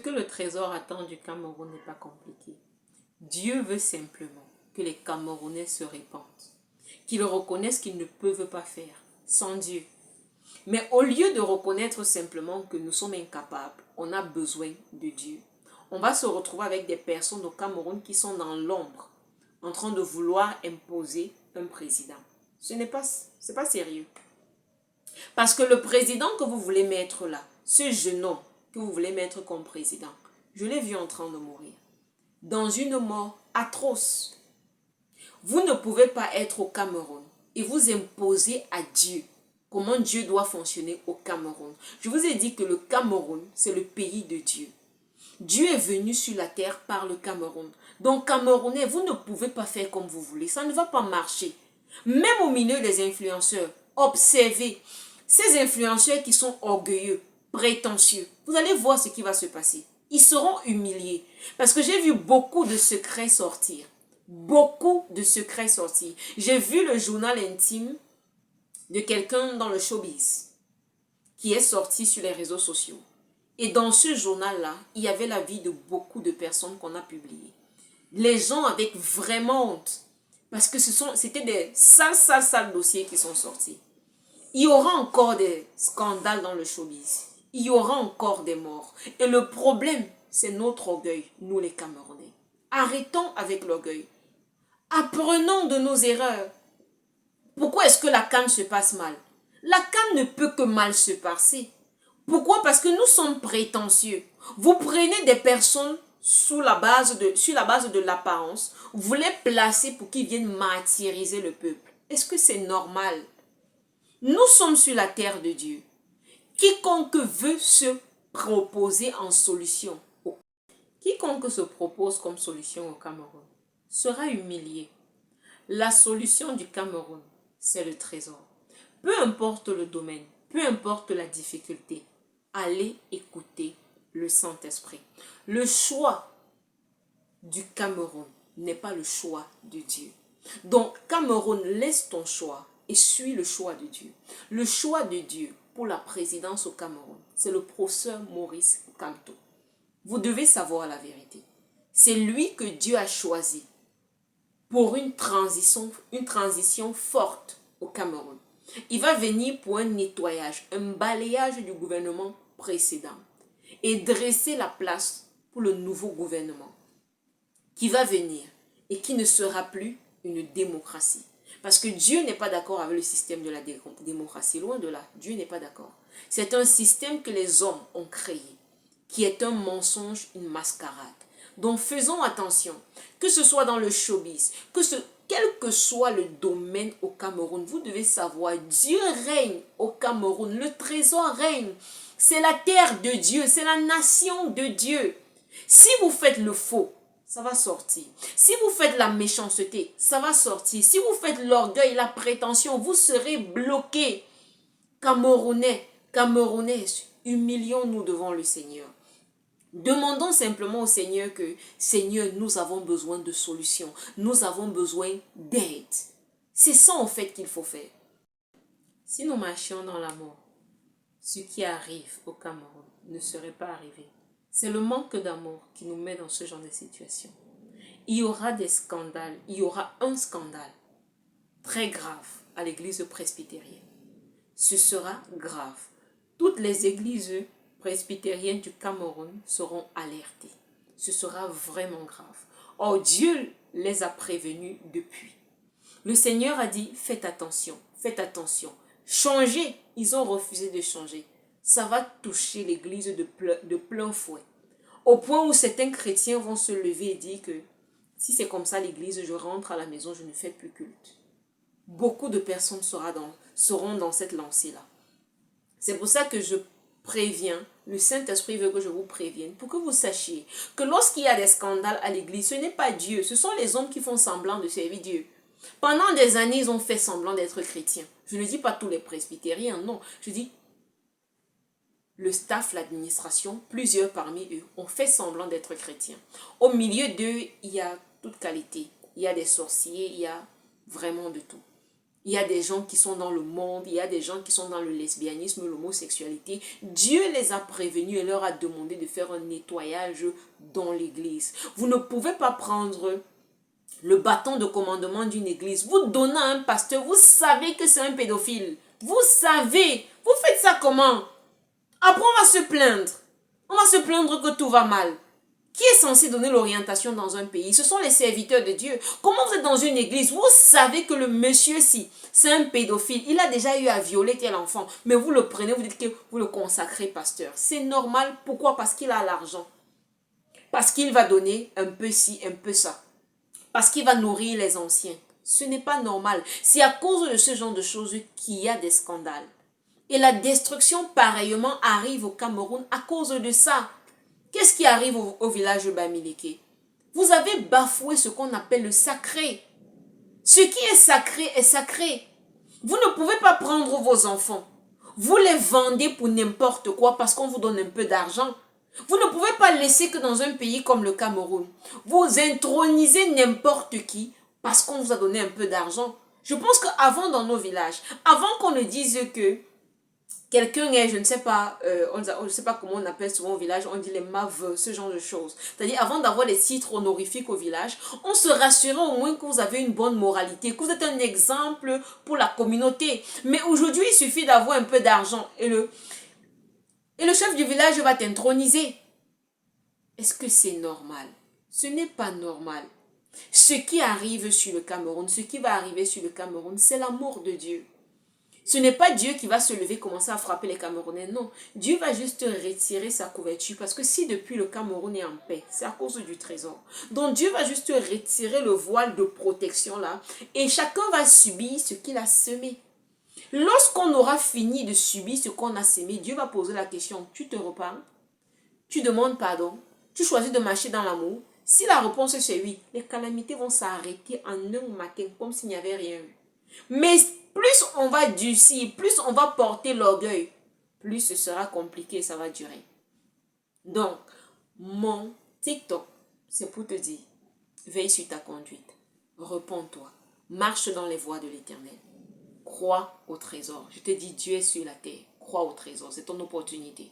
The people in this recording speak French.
que le trésor attend du Cameroun n'est pas compliqué. Dieu veut simplement que les Camerounais se répandent, qu'ils reconnaissent qu'ils ne peuvent pas faire sans Dieu. Mais au lieu de reconnaître simplement que nous sommes incapables, on a besoin de Dieu. On va se retrouver avec des personnes au Cameroun qui sont dans l'ombre, en train de vouloir imposer un président. C'est pas sérieux. Parce que le président que vous voulez mettre là, ce jeune homme que vous voulez mettre comme président, je l'ai vu en train de mourir. Dans une mort atroce. Vous ne pouvez pas être au Cameroun et vous imposer à Dieu comment Dieu doit fonctionner au Cameroun. Je vous ai dit que le Cameroun, c'est le pays de Dieu. Dieu est venu sur la terre par le Cameroun. Donc, Camerounais, vous ne pouvez pas faire comme vous voulez. Ça ne va pas marcher. Même au milieu des influenceurs, observez ces influenceurs qui sont orgueilleux, prétentieux. Vous allez voir ce qui va se passer. Ils seront humiliés. Parce que j'ai vu beaucoup de secrets sortir. Beaucoup de secrets sortir. J'ai vu le journal intime de quelqu'un dans le showbiz qui est sorti sur les réseaux sociaux. Et dans ce journal-là, il y avait la vie de beaucoup de personnes qu'on a publiées. Les gens avec vraiment honte. Parce que c'était des sales dossiers qui sont sortis. Il y aura encore des scandales dans le showbiz. Il y aura encore des morts. Et le problème, c'est notre orgueil, nous les Camerounais. Arrêtons avec l'orgueil. Apprenons de nos erreurs. Pourquoi est-ce que la CAN se passe mal? La CAN ne peut que mal se passer. Pourquoi? Parce que nous sommes prétentieux. Vous prenez des personnes sur la base de l'apparence, vous les placez pour qu'ils viennent martyriser le peuple. Est-ce que c'est normal? Nous sommes sur la terre de Dieu. Quiconque veut se proposer en solution, quiconque se propose comme solution au Cameroun, sera humilié. La solution du Cameroun, c'est le trésor. Peu importe le domaine, peu importe la difficulté, allez écouter le Saint-Esprit. Le choix du Cameroun n'est pas le choix de Dieu. Donc, Cameroun, laisse ton choix et suis le choix de Dieu. Le choix de Dieu pour la présidence au Cameroun, c'est le professeur Maurice Kamto. Vous devez savoir la vérité. C'est lui que Dieu a choisi pour une transition forte au Cameroun. Il va venir pour un nettoyage, un balayage du gouvernement précédent et dresser la place pour le nouveau gouvernement qui va venir et qui ne sera plus une démocratie. Parce que Dieu n'est pas d'accord avec le système de la démocratie. Loin de là, Dieu n'est pas d'accord. C'est un système que les hommes ont créé, qui est un mensonge, une mascarade. Donc faisons attention, que ce soit dans le showbiz, quel que soit le domaine au Cameroun, vous devez savoir, Dieu règne au Cameroun, le trésor règne. C'est la terre de Dieu, c'est la nation de Dieu. Si vous faites le faux, ça va sortir. Si vous faites la méchanceté, ça va sortir. Si vous faites l'orgueil, la prétention, vous serez bloqués. Camerounais, Camerounaises, humilions-nous devant le Seigneur. Demandons simplement au Seigneur que, Seigneur, nous avons besoin de solutions. Nous avons besoin d'aide. C'est ça en fait qu'il faut faire. Si nous marchions dans la mort, ce qui arrive au Cameroun ne serait pas arrivé. C'est le manque d'amour qui nous met dans ce genre de situation. Il y aura des scandales. Il y aura un scandale très grave à l'église presbytérienne. Ce sera grave. Toutes les églises presbytériennes du Cameroun seront alertées. Ce sera vraiment grave. Or, Dieu les a prévenus depuis. Le Seigneur a dit, faites attention, changez. Ils ont refusé de changer. Ça va toucher l'église de plein fouet. Au point où certains chrétiens vont se lever et dire que si c'est comme ça l'église, je rentre à la maison, je ne fais plus culte. Beaucoup de personnes seront dans cette lancée-là. C'est pour ça que je préviens, le Saint-Esprit veut que je vous prévienne, pour que vous sachiez que lorsqu'il y a des scandales à l'église, ce n'est pas Dieu, ce sont les hommes qui font semblant de servir Dieu. Pendant des années, ils ont fait semblant d'être chrétiens. Je ne dis pas tous les presbytériens, non. Je dis le staff, l'administration, plusieurs parmi eux ont fait semblant d'être chrétiens. Au milieu d'eux, il y a toute qualité. Il y a des sorciers, il y a vraiment de tout. Il y a des gens qui sont dans le monde, il y a des gens qui sont dans le lesbianisme, l'homosexualité. Dieu les a prévenus et leur a demandé de faire un nettoyage dans l'église. Vous ne pouvez pas prendre le bâton de commandement d'une église, vous donnez à un pasteur, vous savez que c'est un pédophile. Vous savez, vous faites ça comment? Après, on va se plaindre. On va se plaindre que tout va mal. Qui est censé donner l'orientation dans un pays? Ce sont les serviteurs de Dieu. Comment vous êtes dans une église? Vous savez que le monsieur-ci, c'est un pédophile. Il a déjà eu à violer tel enfant. Mais vous le prenez, vous dites que vous le consacrez pasteur. C'est normal. Pourquoi? Parce qu'il a l'argent. Parce qu'il va donner un peu ci, un peu ça. Parce qu'il va nourrir les anciens. Ce n'est pas normal. C'est à cause de ce genre de choses qu'il y a des scandales. Et la destruction, pareillement, arrive au Cameroun à cause de ça. Qu'est-ce qui arrive au village de Bamileke? Vous avez bafoué ce qu'on appelle le sacré. Ce qui est sacré est sacré. Vous ne pouvez pas prendre vos enfants. Vous les vendez pour n'importe quoi parce qu'on vous donne un peu d'argent. Vous ne pouvez pas laisser que dans un pays comme le Cameroun, vous intronisez n'importe qui parce qu'on vous a donné un peu d'argent. Je pense qu'avant dans nos villages, avant qu'on ne dise que quelqu'un est, je ne sais pas, on ne sait pas comment on appelle souvent au village, on dit les maveux, ce genre de choses. C'est-à-dire, avant d'avoir des titres honorifiques au village, on se rassurait au moins que vous avez une bonne moralité, que vous êtes un exemple pour la communauté. Mais aujourd'hui, il suffit d'avoir un peu d'argent et le chef du village va t'introniser. Est-ce que c'est normal? Ce n'est pas normal. Ce qui arrive sur le Cameroun, ce qui va arriver sur le Cameroun, c'est l'amour de Dieu. Ce n'est pas Dieu qui va se lever, commencer à frapper les Camerounais, non. Dieu va juste retirer sa couverture parce que si depuis le Cameroun est en paix, c'est à cause du trésor. Donc Dieu va juste retirer le voile de protection là et chacun va subir ce qu'il a semé. Lorsqu'on aura fini de subir ce qu'on a semé, Dieu va poser la question, tu te repens? Tu demandes pardon? Tu choisis de marcher dans l'amour? Si la réponse c'est oui, les calamités vont s'arrêter en un matin comme s'il n'y avait rien eu. Mais plus on va durcir, plus on va porter l'orgueil, plus ce sera compliqué et ça va durer. Donc, mon TikTok, c'est pour te dire, veille sur ta conduite, repens-toi, marche dans les voies de l'Éternel, crois au trésor. Je te dis, Dieu est sur la terre, crois au trésor, c'est ton opportunité.